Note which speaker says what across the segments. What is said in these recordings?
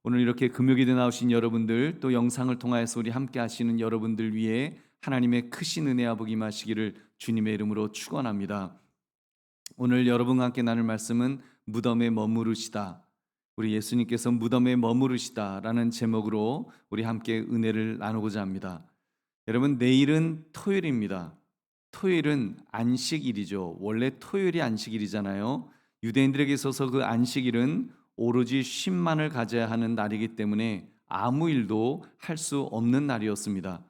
Speaker 1: 오늘 이렇게 금요일에 나오신 여러분들, 또 영상을 통하여서 우리 함께 하시는 여러분들 위해 하나님의 크신 은혜와 복이 임하시기를 주님의 이름으로 축원합니다. 오늘 여러분과 함께 나눌 말씀은 무덤에 머무르시다. 우리 예수님께서 무덤에 머무르시다라는 제목으로 우리 함께 은혜를 나누고자 합니다. 여러분, 내일은 토요일입니다. 토요일은 안식일이죠. 원래 토요일이 안식일이잖아요. 유대인들에게 있어서 그 안식일은 오로지 쉼만을 가져야 하는 날이기 때문에 아무 일도 할 수 없는 날이었습니다.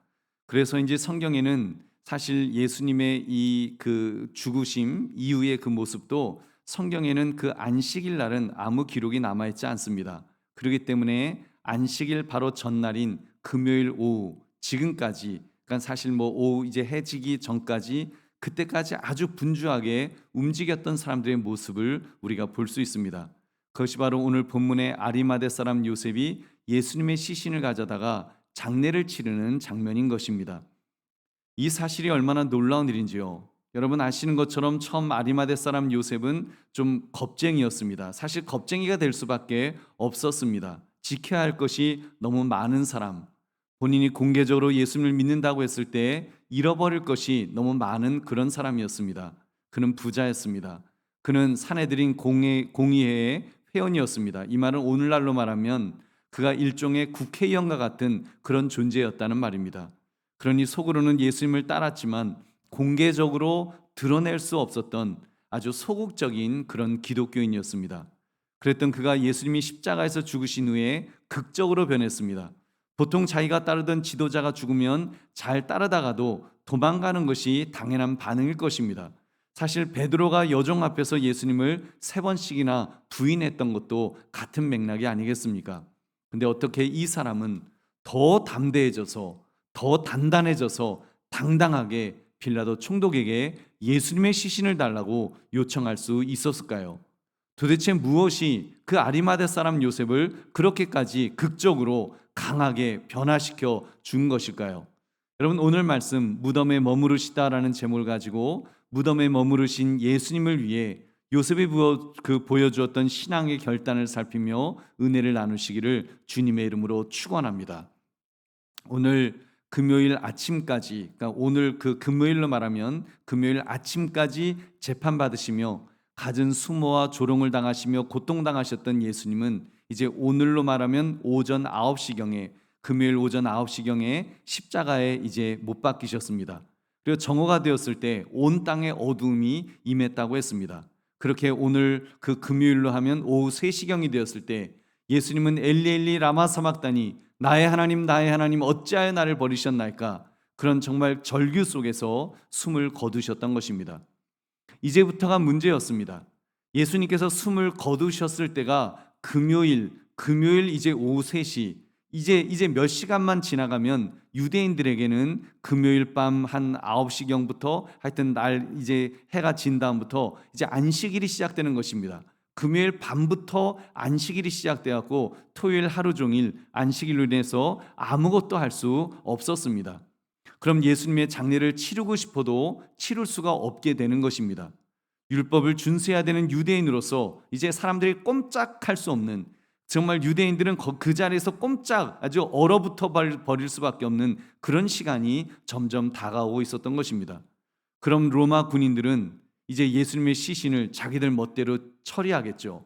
Speaker 1: 그래서 이제 성경에는 사실 예수님의 이 그 죽으심 이후의 그 모습도 성경에는 그 안식일 날은 아무 기록이 남아 있지 않습니다. 그렇기 때문에 안식일 바로 전날인 금요일 오후 지금까지, 그러니까 사실 뭐 오후 이제 해지기 전까지, 그때까지 아주 분주하게 움직였던 사람들의 모습을 우리가 볼 수 있습니다. 그것이 바로 오늘 본문의 아리마대 사람 요셉이 예수님의 시신을 가져다가 장례를 치르는 장면인 것입니다. 이 사실이 얼마나 놀라운 일인지요. 여러분 아시는 것처럼 처음 아리마대 사람 요셉은 좀 겁쟁이였습니다. 사실 겁쟁이가 될 수밖에 없었습니다. 지켜야 할 것이 너무 많은 사람, 본인이 공개적으로 예수님을 믿는다고 했을 때 잃어버릴 것이 너무 많은 그런 사람이었습니다. 그는 부자였습니다. 그는 사내들인 공의회의 회원이었습니다. 이 말은 오늘날로 말하면 그가 일종의 국회의원과 같은 그런 존재였다는 말입니다. 그러니 속으로는 예수님을 따랐지만 공개적으로 드러낼 수 없었던 아주 소극적인 그런 기독교인이었습니다. 그랬던 그가 예수님이 십자가에서 죽으신 후에 극적으로 변했습니다. 보통 자기가 따르던 지도자가 죽으면 잘 따르다가도 도망가는 것이 당연한 반응일 것입니다. 사실 베드로가 여종 앞에서 예수님을 3번씩이나 부인했던 것도 같은 맥락이 아니겠습니까? 근데 어떻게 이 사람은 더 담대해져서, 더 단단해져서 당당하게 빌라도 총독에게 예수님의 시신을 달라고 요청할 수 있었을까요? 도대체 무엇이 그 아리마대 사람 요셉을 그렇게까지 극적으로 강하게 변화시켜 준 것일까요? 여러분, 오늘 말씀 무덤에 머무르시다라는 제목을 가지고 무덤에 머무르신 예수님을 위해 요셉이 보여주었던 신앙의 결단을 살피며 은혜를 나누시기를 주님의 이름으로 축원합니다. 오늘 금요일 아침까지, 그러니까 오늘 그 금요일로 말하면 금요일 아침까지 재판받으시며 갖은 수모와 조롱을 당하시며 고통당하셨던 예수님은 이제 오늘로 말하면 오전 9시경에, 금요일 오전 9시경에 십자가에 이제 못 박히셨습니다. 그리고 정오가 되었을 때 온 땅에 어두움이 임했다고 했습니다. 그렇게 오늘 그 금요일로 하면 오후 3시경이 되었을 때 예수님은 엘리 엘리 라마 사막다니 나의 하나님 어찌하여 나를 버리셨나이까, 그런 정말 절규 속에서 숨을 거두셨던 것입니다. 이제부터가 문제였습니다. 예수님께서 숨을 거두셨을 때가 금요일 이제 오후 3시, 이제 몇 시간만 지나가면 유대인들에게는 금요일 밤 한 9시경부터 하여튼 날 이제 해가 진 다음부터 이제 안식일이 시작되는 것입니다. 금요일 밤부터 안식일이 시작되었고 토요일 하루 종일 안식일로 인해서 아무것도 할 수 없었습니다. 그럼 예수님의 장례를 치르고 싶어도 치를 수가 없게 되는 것입니다. 율법을 준수해야 되는 유대인으로서 이제 사람들이 꼼짝할 수 없는, 정말 유대인들은 그 자리에서 꼼짝 아주 얼어붙어 버릴 수밖에 없는 그런 시간이 점점 다가오고 있었던 것입니다. 그럼 로마 군인들은 이제 예수님의 시신을 자기들 멋대로 처리하겠죠.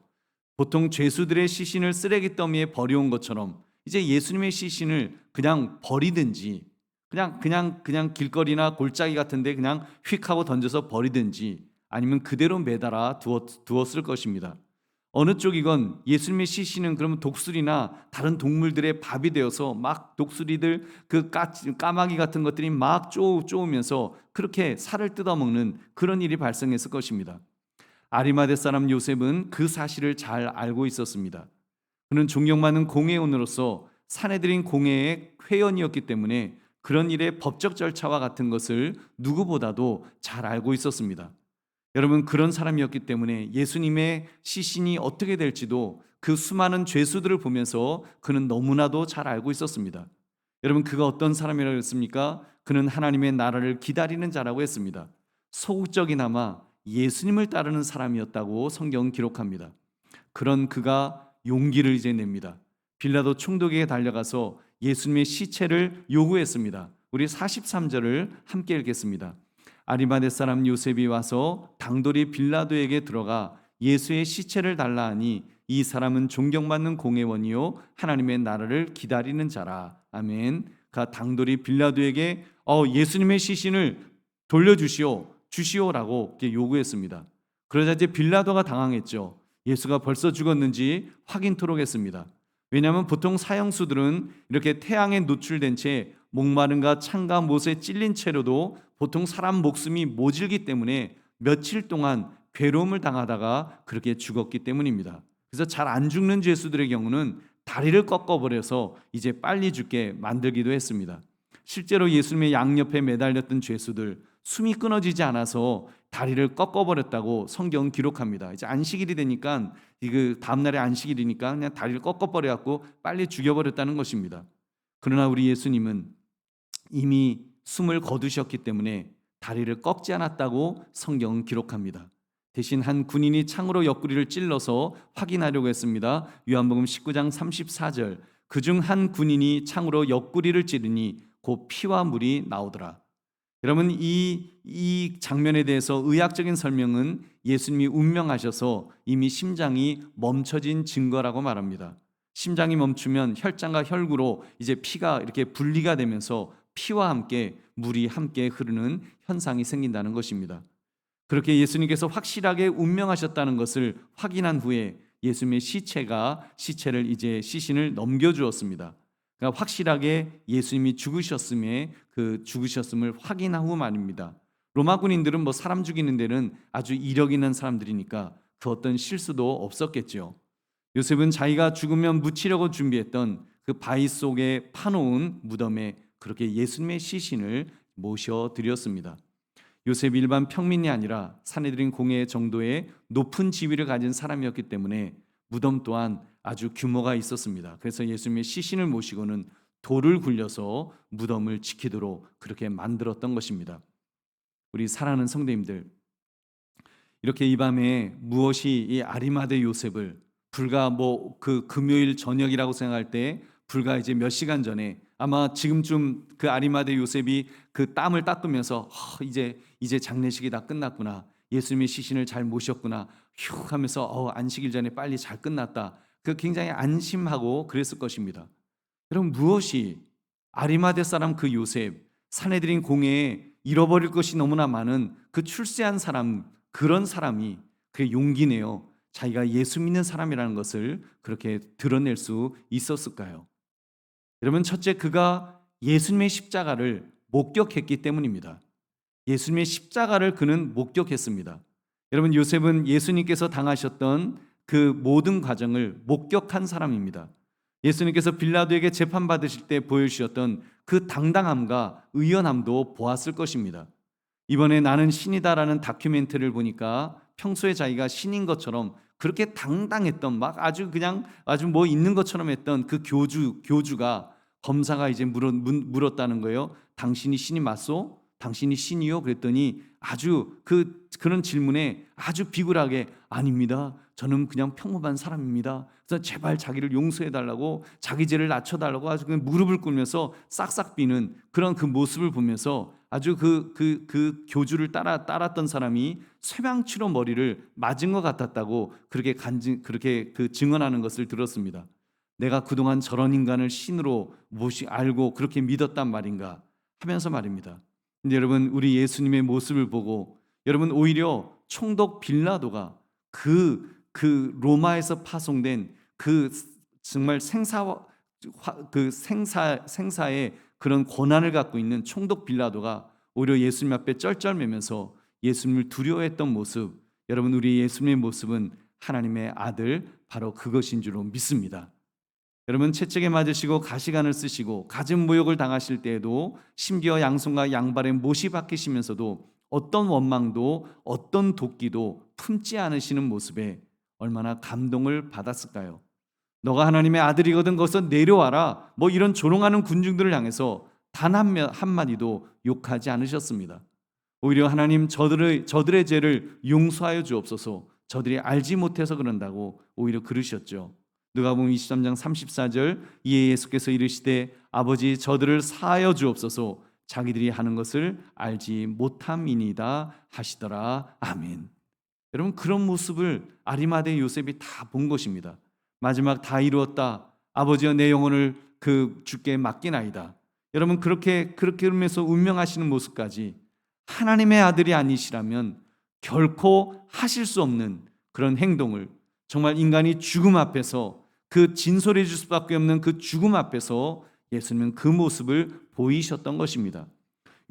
Speaker 1: 보통 죄수들의 시신을 쓰레기 더미에 버려온 것처럼 이제 예수님의 시신을 그냥 버리든지, 그냥 길거리나 골짜기 같은데 그냥 휙 하고 던져서 버리든지, 아니면 그대로 매달아 두었을 것입니다. 어느 쪽이건 예수님의 시신은 그러면 독수리나 다른 동물들의 밥이 되어서 막 독수리들 그 까마귀 같은 것들이 막 쪼우면서 그렇게 살을 뜯어먹는 그런 일이 발생했을 것입니다. 아리마대 사람 요셉은 그 사실을 잘 알고 있었습니다. 그는 존경받는 공회원으로서 사내들인 공회의 회원이었기 때문에 그런 일의 법적 절차와 같은 것을 누구보다도 잘 알고 있었습니다. 여러분, 그런 사람이었기 때문에 예수님의 시신이 어떻게 될지도 그 수많은 죄수들을 보면서 그는 너무나도 잘 알고 있었습니다. 여러분, 그가 어떤 사람이라고 했습니까? 그는 하나님의 나라를 기다리는 자라고 했습니다. 소극적이나마 예수님을 따르는 사람이었다고 성경은 기록합니다. 그런 그가 용기를 이제 냅니다. 빌라도 총독에게 달려가서 예수님의 시체를 요구했습니다. 우리 43절을 함께 읽겠습니다. 아리마대 사람 요셉이 와서 당돌이 빌라도에게 들어가 예수의 시체를 달라 하니 이 사람은 존경받는 공회원이요 하나님의 나라를 기다리는 자라. 아멘. 그 당돌이 빌라도에게 예수님의 시신을 주시오라고 요구했습니다. 그러자 이제 빌라도가 당황했죠. 예수가 벌써 죽었는지 확인토록 했습니다. 왜냐하면 보통 사형수들은 이렇게 태양에 노출된 채 목마름과 창과 못에 찔린 채로도 보통 사람 목숨이 모질기 때문에 며칠 동안 괴로움을 당하다가 그렇게 죽었기 때문입니다. 그래서 잘 안 죽는 죄수들의 경우는 다리를 꺾어버려서 이제 빨리 죽게 만들기도 했습니다. 실제로 예수님의 양옆에 매달렸던 죄수들 숨이 끊어지지 않아서 다리를 꺾어버렸다고 성경은 기록합니다. 이제 안식일이 되니까 다음날에 안식일이니까 그냥 다리를 꺾어버려갖고 빨리 죽여버렸다는 것입니다. 그러나 우리 예수님은 이미 숨을 거두셨기 때문에 다리를 꺾지 않았다고 성경은 기록합니다. 대신 한 군인이 창으로 옆구리를 찔러서 확인하려고 했습니다. 요한복음 19장 34절 그중 한 군인이 창으로 옆구리를 찌르니 곧 피와 물이 나오더라. 여러분 이 장면에 대해서 의학적인 설명은 예수님이 운명하셔서 이미 심장이 멈춰진 증거라고 말합니다. 심장이 멈추면 혈장과 혈구로 이제 피가 이렇게 분리가 되면서 피와 함께 물이 함께 흐르는 현상이 생긴다는 것입니다. 그렇게 예수님께서 확실하게 운명하셨다는 것을 확인한 후에 예수님의 시체를 이제 시신을 넘겨주었습니다. 그러니까 확실하게 예수님이 죽으셨음을 확인한 후 말입니다. 로마 군인들은 사람 죽이는 데는 아주 이력 있는 사람들이니까 그 어떤 실수도 없었겠죠. 요셉은 자기가 죽으면 묻히려고 준비했던 그 바위 속에 파놓은 무덤에 그렇게 예수님의 시신을 모셔드렸습니다. 요셉이 일반 평민이 아니라 산헤드린 공회 정도의 높은 지위를 가진 사람이었기 때문에 무덤 또한 아주 규모가 있었습니다. 그래서 예수님의 시신을 모시고는 돌을 굴려서 무덤을 지키도록 그렇게 만들었던 것입니다. 우리 사랑하는 성도님들, 이렇게 이 밤에 무엇이 이 아리마대 요셉을 불과 그 금요일 저녁이라고 생각할 때 불과 이제 몇 시간 전에 아마 지금쯤 그 아리마대 요셉이 그 땀을 닦으면서 이제 장례식이 다 끝났구나, 예수님의 시신을 잘 모셨구나 휴 하면서 안식일 전에 빨리 잘 끝났다, 그 굉장히 안심하고 그랬을 것입니다. 여러분, 무엇이 아리마대 사람 그 요셉, 산헤드린 공회에 잃어버릴 것이 너무나 많은 그 출세한 사람, 그런 사람이 그 용기 내어 자기가 예수 믿는 사람이라는 것을 그렇게 드러낼 수 있었을까요? 여러분, 첫째, 그가 예수님의 십자가를 목격했기 때문입니다. 예수님의 십자가를 그는 목격했습니다. 여러분, 요셉은 예수님께서 당하셨던 그 모든 과정을 목격한 사람입니다. 예수님께서 빌라도에게 재판받으실 때 보여주셨던 그 당당함과 의연함도 보았을 것입니다. 이번에 나는 신이다라는 다큐멘터리를 보니까 평소에 자기가 신인 것처럼 그렇게 당당했던 아주 있는 것처럼 했던 그 교주가 검사가 이제 물었다는 거예요. 당신이 신이 맞소? 당신이 신이요? 그랬더니 아주 그런 질문에 아주 비굴하게 아닙니다. 저는 그냥 평범한 사람입니다. 그래서 제발 자기를 용서해 달라고, 자기 죄를 낮춰 달라고 아주 무릎을 꿇으면서 싹싹 비는 그런 그 모습을 보면서 아주 그 교주를 따랐던 사람이 쇠망치로 머리를 맞은 것 같았다고 그렇게 증언하는 것을 들었습니다. 내가 그동안 저런 인간을 신으로 알고 그렇게 믿었단 말인가 하면서 말입니다. 근데 여러분, 우리 예수님의 모습을 보고 여러분, 오히려 총독 빌라도가 그 로마에서 파송된 정말 생사의 그런 권한을 갖고 있는 총독 빌라도가 오히려 예수님 앞에 쩔쩔매면서 예수님을 두려워했던 모습, 여러분, 우리 예수님의 모습은 하나님의 아들 바로 그것인 줄로 믿습니다. 여러분, 채찍에 맞으시고 가시관을 쓰시고 가진 모욕을 당하실 때에도 심지어 양손과 양발에 못이 박히시면서도 어떤 원망도 어떤 도끼도 품지 않으시는 모습에 얼마나 감동을 받았을까요? 너가 하나님의 아들이거든 거기서 내려와라, 이런 조롱하는 군중들을 향해서 단 한마디도 욕하지 않으셨습니다. 오히려 하나님, 저들의 죄를 용서하여 주옵소서, 저들이 알지 못해서 그런다고 오히려 그러셨죠. 누가복음 23장 34절 이에 예수께서 이르시되 아버지 저들을 사하여 주옵소서 자기들이 하는 것을 알지 못함이니이다 하시더라. 아멘. 여러분 그런 모습을 아리마대 요셉이 다 본 것입니다. 마지막 다 이루었다. 아버지여 내 영혼을 그 주께 맡기나이다. 여러분 그렇게 하면서 운명하시는 모습까지 하나님의 아들이 아니시라면 결코 하실 수 없는 그런 행동을 정말 인간이 죽음 앞에서 그 진솔해 줄 수밖에 없는 그 죽음 앞에서 예수님은 그 모습을 보이셨던 것입니다.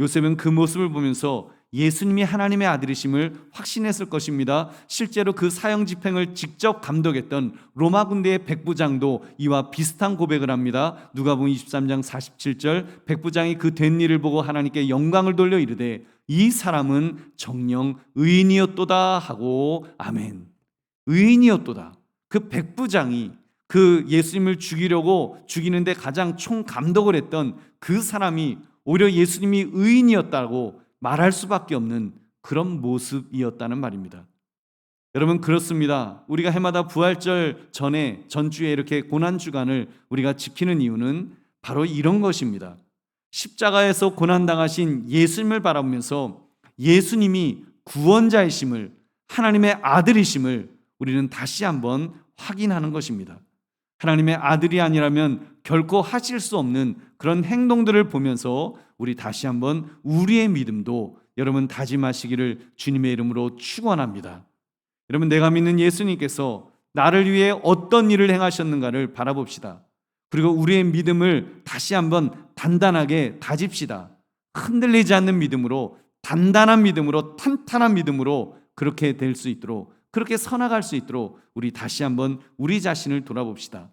Speaker 1: 요셉은 그 모습을 보면서 예수님이 하나님의 아들이심을 확신했을 것입니다. 실제로 그 사형 집행을 직접 감독했던 로마 군대의 백부장도 이와 비슷한 고백을 합니다. 누가복음 23장 47절 백부장이 그 된 일을 보고 하나님께 영광을 돌려 이르되 이 사람은 정녕 의인이었도다 하고 아멘. 의인이었도다. 그 백부장이 그 예수님을 죽이는데 가장 총감독을 했던 그 사람이 오히려 예수님이 의인이었다고 말할 수밖에 없는 그런 모습이었다는 말입니다. 여러분 그렇습니다. 우리가 해마다 부활절 전주에 이렇게 고난주간을 우리가 지키는 이유는 바로 이런 것입니다. 십자가에서 고난당하신 예수님을 바라보면서 예수님이 구원자이심을, 하나님의 아들이심을 우리는 다시 한번 확인하는 것입니다. 하나님의 아들이 아니라면 결코 하실 수 없는 그런 행동들을 보면서 우리 다시 한번 우리의 믿음도 여러분 다짐하시기를 주님의 이름으로 축원합니다. 여러분 내가 믿는 예수님께서 나를 위해 어떤 일을 행하셨는가를 바라봅시다. 그리고 우리의 믿음을 다시 한번 단단하게 다집시다. 흔들리지 않는 믿음으로, 단단한 믿음으로, 탄탄한 믿음으로 그렇게 될 수 있도록, 그렇게 서나갈 수 있도록 우리 다시 한번 우리 자신을 돌아봅시다.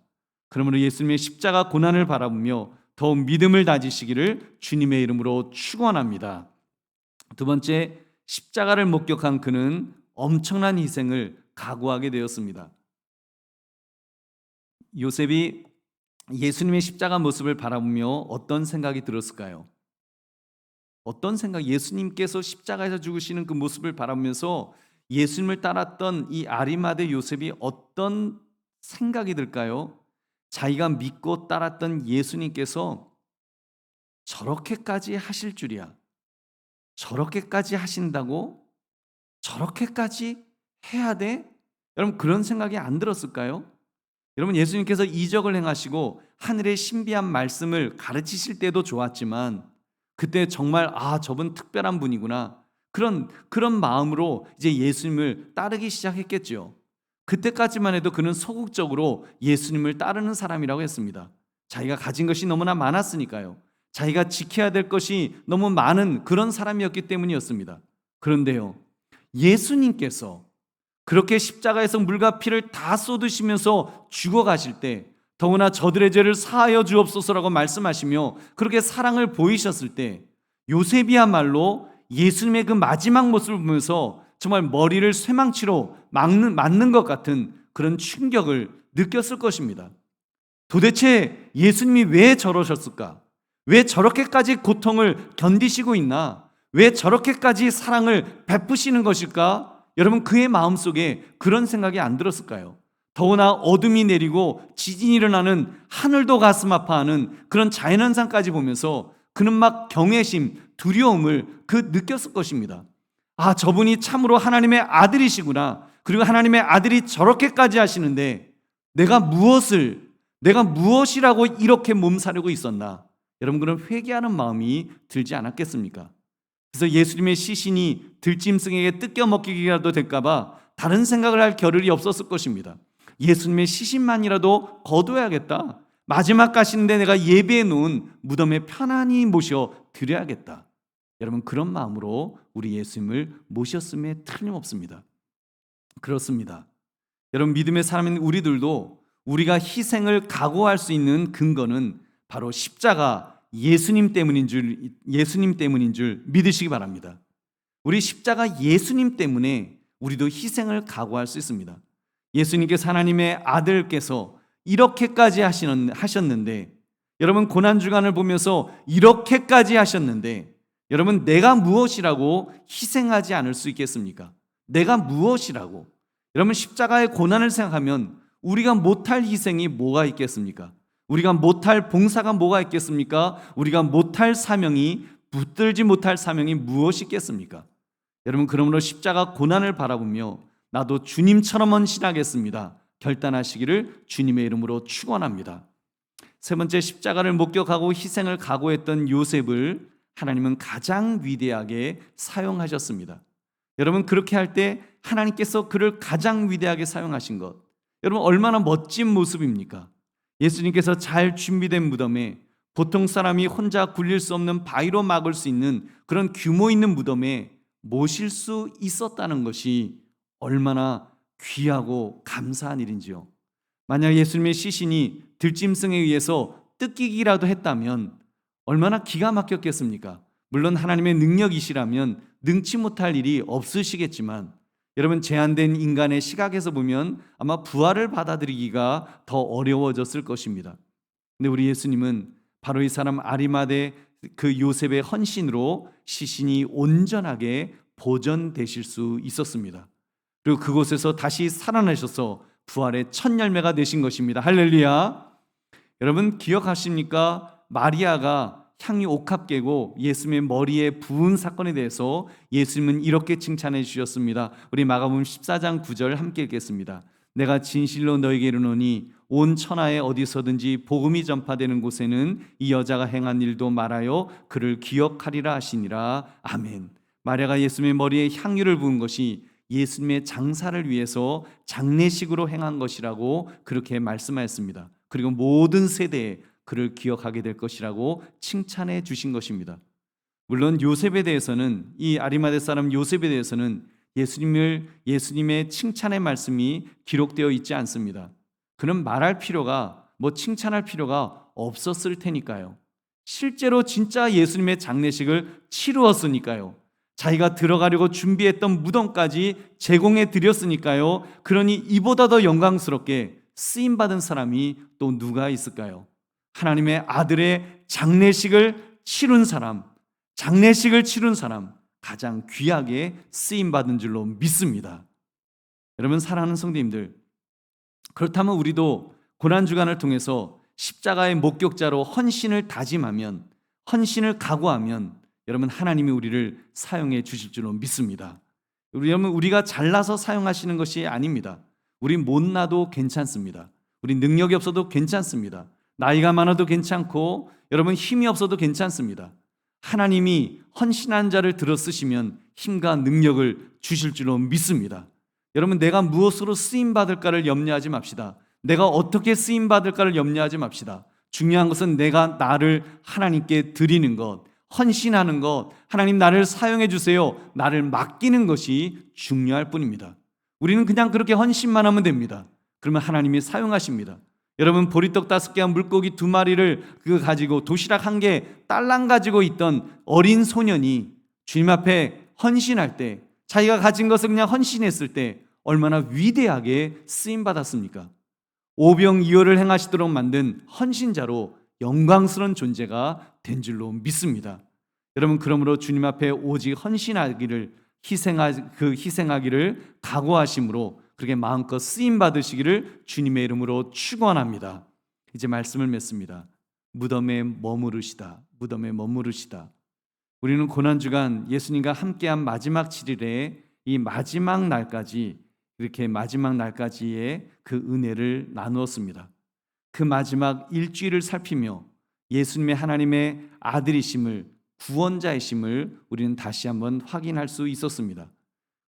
Speaker 1: 그러므로 예수님의 십자가 고난을 바라보며 더욱 믿음을 다지시기를 주님의 이름으로 축원합니다. 두 번째, 십자가를 목격한 그는 엄청난 희생을 각오하게 되었습니다. 요셉이 예수님의 십자가 모습을 바라보며 어떤 생각이 들었을까요? 어떤 생각, 예수님께서 십자가에서 죽으시는 그 모습을 바라보면서 예수님을 따랐던 이 아리마대 요셉이 어떤 생각이 들까요? 자기가 믿고 따랐던 예수님께서 저렇게까지 하실 줄이야. 저렇게까지 하신다고? 저렇게까지 해야 돼? 여러분 그런 생각이 안 들었을까요? 여러분 예수님께서 이적을 행하시고 하늘의 신비한 말씀을 가르치실 때도 좋았지만 그때 정말 저분 특별한 분이구나. 그런 마음으로 이제 예수님을 따르기 시작했겠죠. 그때까지만 해도 그는 소극적으로 예수님을 따르는 사람이라고 했습니다. 자기가 가진 것이 너무나 많았으니까요. 자기가 지켜야 될 것이 너무 많은 그런 사람이었기 때문이었습니다. 그런데요, 예수님께서 그렇게 십자가에서 물과 피를 다 쏟으시면서 죽어가실 때 더구나 저들의 죄를 사하여 주옵소서라고 말씀하시며 그렇게 사랑을 보이셨을 때 요셉이야말로 예수님의 그 마지막 모습을 보면서 정말 머리를 쇠망치로 맞는 것 같은 그런 충격을 느꼈을 것입니다. 도대체 예수님이 왜 저러셨을까? 왜 저렇게까지 고통을 견디시고 있나? 왜 저렇게까지 사랑을 베푸시는 것일까? 여러분 그의 마음속에 그런 생각이 안 들었을까요? 더구나 어둠이 내리고 지진이 일어나는 하늘도 가슴 아파하는 그런 자연현상까지 보면서 그는 막 경외심, 두려움을 느꼈을 것입니다. 저분이 참으로 하나님의 아들이시구나. 그리고 하나님의 아들이 저렇게까지 하시는데 내가 무엇이라고 이렇게 몸사려고 있었나? 여러분 그런 회개하는 마음이 들지 않았겠습니까? 그래서 예수님의 시신이 들짐승에게 뜯겨 먹히기라도 될까봐 다른 생각을 할 겨를이 없었을 것입니다. 예수님의 시신만이라도 거둬야겠다. 마지막 가시는데 내가 예비해 놓은 무덤에 편안히 모셔 드려야겠다. 여러분 그런 마음으로 우리 예수님을 모셨음에 틀림없습니다. 그렇습니다. 여러분 믿음의 사람인 우리들도 우리가 희생을 각오할 수 있는 근거는 바로 십자가 예수님 때문인 줄 믿으시기 바랍니다. 우리 십자가 예수님 때문에 우리도 희생을 각오할 수 있습니다. 예수님께서 하나님의 아들께서 이렇게까지 하셨는데 여러분 고난주간을 보면서 이렇게까지 하셨는데 여러분 내가 무엇이라고 희생하지 않을 수 있겠습니까? 내가 무엇이라고? 여러분 십자가의 고난을 생각하면 우리가 못할 희생이 뭐가 있겠습니까? 우리가 못할 봉사가 뭐가 있겠습니까? 우리가 못할 사명이, 붙들지 못할 사명이 무엇이 있겠습니까? 여러분, 그러므로 십자가 고난을 바라보며 나도 주님처럼 헌신하겠습니다 결단하시기를 주님의 이름으로 축원합니다. 세 번째, 십자가를 목격하고 희생을 각오했던 요셉을 하나님은 가장 위대하게 사용하셨습니다. 여러분, 그렇게 할 때 하나님께서 그를 가장 위대하게 사용하신 것, 여러분 얼마나 멋진 모습입니까? 예수님께서 잘 준비된 무덤에, 보통 사람이 혼자 굴릴 수 없는 바위로 막을 수 있는 그런 규모 있는 무덤에 모실 수 있었다는 것이 얼마나 귀하고 감사한 일인지요. 만약 예수님의 시신이 들짐승에 의해서 뜯기기라도 했다면 얼마나 기가 막혔겠습니까? 물론 하나님의 능력이시라면 능치 못할 일이 없으시겠지만, 여러분, 제한된 인간의 시각에서 보면 아마 부활을 받아들이기가 더 어려워졌을 것입니다. 근데 우리 예수님은 바로 이 사람 아리마대 그 요셉의 헌신으로 시신이 온전하게 보존되실 수 있었습니다. 그리고 그곳에서 다시 살아나셔서 부활의 첫 열매가 되신 것입니다. 할렐루야. 여러분, 기억하십니까? 마리아가 향이 옥합 깨고 예수님의 머리에 부은 사건에 대해서 예수님은 이렇게 칭찬해 주셨습니다. 우리 마가복음 14장 9절 함께 읽겠습니다. 내가 진실로 너에게 이르노니 온 천하에 어디서든지 복음이 전파되는 곳에는 이 여자가 행한 일도 말하여 그를 기억하리라 하시니라. 아멘. 마리아가 예수님의 머리에 향유를 부은 것이 예수님의 장사를 위해서 장례식으로 행한 것이라고 그렇게 말씀하였습니다. 그리고 모든 세대에 그를 기억하게 될 것이라고 칭찬해 주신 것입니다. 물론 요셉에 대해서는, 이 아리마대 사람 요셉에 대해서는 예수님의 칭찬의 말씀이 기록되어 있지 않습니다. 그는 말할 필요가, 칭찬할 필요가 없었을 테니까요. 실제로 진짜 예수님의 장례식을 치루었으니까요. 자기가 들어가려고 준비했던 무덤까지 제공해 드렸으니까요. 그러니 이보다 더 영광스럽게 쓰임받은 사람이 또 누가 있을까요? 하나님의 아들의 장례식을 치룬 사람, 가장 귀하게 쓰임받은 줄로 믿습니다. 여러분, 사랑하는 성도님들, 그렇다면 우리도 고난주간을 통해서 십자가의 목격자로 헌신을 다짐하면, 헌신을 각오하면 여러분, 하나님이 우리를 사용해 주실 줄로 믿습니다. 여러분, 우리가 잘나서 사용하시는 것이 아닙니다. 우리 못나도 괜찮습니다. 우리 능력이 없어도 괜찮습니다. 나이가 많아도 괜찮고, 여러분 힘이 없어도 괜찮습니다. 하나님이 헌신한 자를 들어 쓰시면 힘과 능력을 주실 줄로 믿습니다. 여러분, 내가 무엇으로 쓰임받을까를 염려하지 맙시다. 내가 어떻게 쓰임받을까를 염려하지 맙시다. 중요한 것은 내가 나를 하나님께 드리는 것, 헌신하는 것, 하나님 나를 사용해 주세요, 나를 맡기는 것이 중요할 뿐입니다. 우리는 그냥 그렇게 헌신만 하면 됩니다. 그러면 하나님이 사용하십니다. 여러분, 보리떡 5개와 물고기 2마리를 가지고 도시락 1개 딸랑 가지고 있던 어린 소년이 주님 앞에 헌신할 때, 자기가 가진 것을 그냥 헌신했을 때 얼마나 위대하게 쓰임받았습니까? 오병이어를 행하시도록 만든 헌신자로 영광스러운 존재가 된 줄로 믿습니다. 여러분, 그러므로 주님 앞에 오직 헌신하기를, 희생하기를 각오하심으로 그렇게 마음껏 쓰임 받으시기를 주님의 이름으로 축원합니다. 이제 말씀을 맺습니다. 무덤에 머무르시다. 우리는 고난주간 예수님과 함께한 마지막 7일에 이 마지막 날까지, 이렇게 마지막 날까지의 그 은혜를 나누었습니다. 그 마지막 일주일을 살피며 예수님의 하나님의 아들이심을, 구원자이심을 우리는 다시 한번 확인할 수 있었습니다.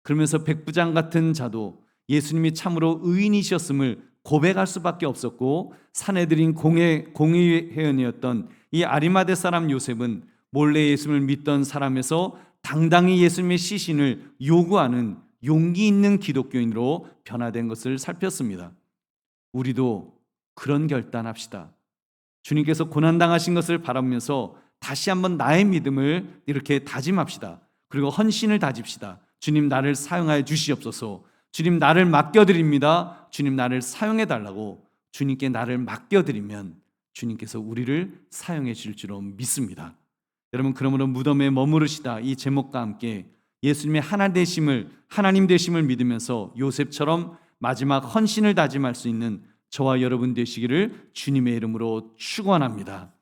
Speaker 1: 그러면서 백부장 같은 자도 예수님이 참으로 의인이셨음을 고백할 수밖에 없었고, 사내들인 공의회원이었던 이 아리마대 사람 요셉은 몰래 예수님을 믿던 사람에서 당당히 예수님의 시신을 요구하는 용기 있는 기독교인으로 변화된 것을 살폈습니다. 우리도 그런 결단합시다. 주님께서 고난당하신 것을 바라보면서 다시 한번 나의 믿음을 이렇게 다짐합시다. 그리고 헌신을 다집시다. 주님, 나를 사용하여 주시옵소서. 주님, 나를 맡겨드립니다. 주님, 나를 사용해달라고 주님께 나를 맡겨드리면 주님께서 우리를 사용해 주실 줄로 믿습니다. 여러분, 그러므로 무덤에 머무르시다, 이 제목과 함께 예수님의 하나님 되심을 믿으면서 요셉처럼 마지막 헌신을 다짐할 수 있는 저와 여러분 되시기를 주님의 이름으로 축원합니다.